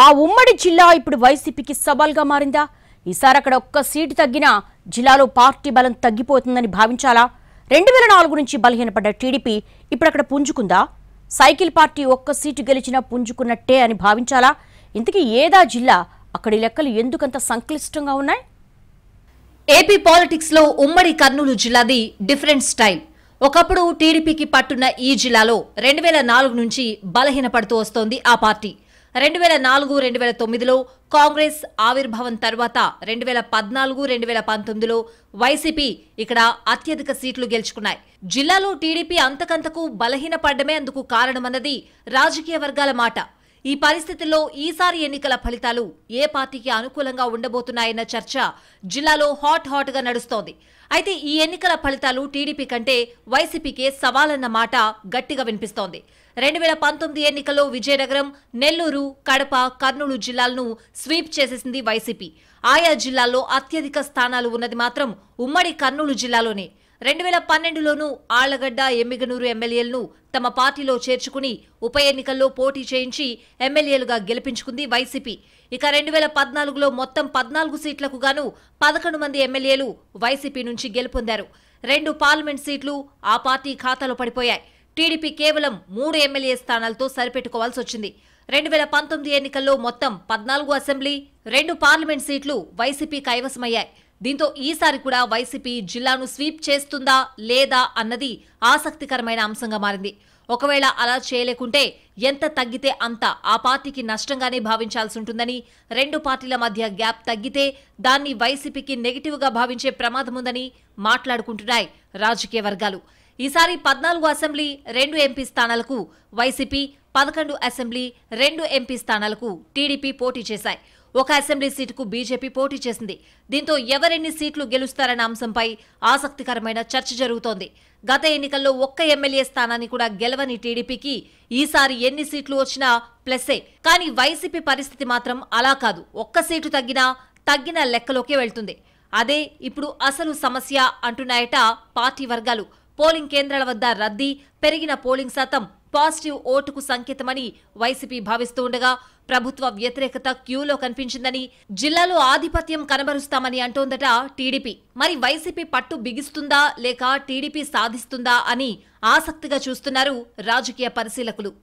ఆ ఉమ్మడి జిల్లా ఇప్పుడు వైసీపీకి సవాల్గా మారిందా? ఈసారి అక్కడ ఒక్క సీటు తగ్గినా జిల్లాలో పార్టీ బలం తగ్గిపోతుందని భావించాలా? 2004 నుంచి బలహీనపడ్డ టీడీపీ ఇప్పుడు అక్కడ పుంజుకుందా? సైకిల్ పార్టీ ఒక్క సీటు గెలిచినా పుంజుకున్నట్టే అని భావించాలా? ఇంతకీ ఏదా జిల్లా? అక్కడి లెక్కలు ఎందుకంత సంక్లిష్టంగా ఉన్నాయి? ఏపీ పాలిటిక్స్ లో ఉమ్మడి కర్నూలు జిల్లాది డిఫరెంట్ స్టైల్. ఒకప్పుడు టీడీపీకి పట్టున్న ఈ జిల్లాలో 2004 నుంచి బలహీనపడుతూ వస్తోంది ఆ పార్టీ. 2004-2009లో కాంగ్రెస్ ఆవిర్భావం తర్వాత 2014-2019లో వైసీపీ ఇక్కడ అత్యధిక సీట్లు గెలుచుకున్నాయి. జిల్లాలో టీడీపీ అంతకంతకు బలహీనపడ్డమే అందుకు కారణమన్నది రాజకీయ వర్గాల మాట. ఈ పరిస్థితుల్లో ఈసారి ఎన్నికల ఫలితాలు ఏ పార్టీకి అనుకూలంగా ఉండబోతున్నాయన్న చర్చ జిల్లాలో హాట్ గా నడుస్తోంది. అయితే ఈ ఎన్నికల ఫలితాలు టీడీపీ కంటే వైసీపీకే సవాలన్న మాట గట్టిగా వినిపిస్తోంది. 2019 ఎన్నికల్లో విజయనగరం, నెల్లూరు, కడప, కర్నూలు జిల్లాలను స్వీప్ చేసేసింది వైసీపీ. ఆయా జిల్లాల్లో అత్యధిక స్థానాలు ఉన్నది మాత్రం ఉమ్మడి కర్నూలు జిల్లాలోనే. 2012లోనూ ఆళ్లగడ్డ, ఎమ్మిగనూరు ఎమ్మెల్యేలను తమ పార్టీలో చేర్చుకుని ఉప ఎన్నికల్లో పోటీ చేయించి ఎమ్మెల్యేలుగా గెలిపించుకుంది వైసీపీ. ఇక 2014లో మొత్తం 14 సీట్లకు గాను 11 మంది ఎమ్మెల్యేలు వైసీపీ నుంచి గెలుపొందారు. 2 పార్లమెంట్ సీట్లు ఆ పార్టీ ఖాతాలో పడిపోయాయి. టీడీపీ కేవలం 3 ఎమ్మెల్యే స్థానాలతో సరిపెట్టుకోవాల్సి వచ్చింది. 2019 ఎన్నికల్లో మొత్తం 14 అసెంబ్లీ, 2 పార్లమెంట్ సీట్లు వైసీపీ కైవసమయ్యాయి. దీంతో ఈసారి కూడా వైసీపీ జిల్లాను స్వీప్ చేస్తుందా లేదా అన్నది ఆసక్తికరమైన అంశంగా మారింది. ఒకవేళ అలా చేయలేకుంటే ఎంత తగ్గితే అంత ఆ పార్టీకి నష్టంగానే భావించాల్సి ఉంటుందని, 2 పార్టీల మధ్య గ్యాప్ తగ్గితే దాన్ని వైసీపీకి నెగిటివ్గా భావించే ప్రమాదముందని మాట్లాడుకుంటున్నాయి రాజకీయ వర్గాలు. ఈసారి 14 అసెంబ్లీ, 2 ఎంపీ స్థానాలకు వైసీపీ, 11 అసెంబ్లీ, 2 ఎంపీ స్థానాలకు టీడీపీ పోటీ చేశాయి. 1 అసెంబ్లీ సీటుకు బీజేపీ పోటీ చేసింది. దీంతో ఎవరెన్ని సీట్లు గెలుస్తారన్న అంశంపై ఆసక్తికరమైన చర్చ జరుగుతోంది. గత ఎన్నికల్లో 1 ఎమ్మెల్యే స్థానాన్ని కూడా గెలవని టీడీపీకి ఈసారి ఎన్ని సీట్లు వచ్చినా ప్లస్సే. కానీ వైసీపీ పరిస్థితి మాత్రం అలా కాదు. 1 సీటు తగ్గిన లెక్కలోకే వెళ్తుంది. అదే ఇప్పుడు అసలు సమస్య అంటున్నాయట పార్టీ వర్గాలు. పోలింగ్ కేంద్రాల వద్ద రద్దీ, పెరిగిన పోలింగ్ శాతం పాజిటివ్ ఓటుకు సంకేతమని వైసీపీ భావిస్తూ ఉండగా ప్రభుత్వ వ్యతిరేకత క్యూలో కనిపించిందని, జిల్లాలో ఆధిపత్యం కనబరుస్తామని అంటోందట టీడీపీ. మరి వైసీపీ పట్టు బిగిస్తుందా లేక టీడీపీ సాధిస్తుందా అని ఆసక్తిగా చూస్తున్నారు రాజకీయ పరిశీలకులు.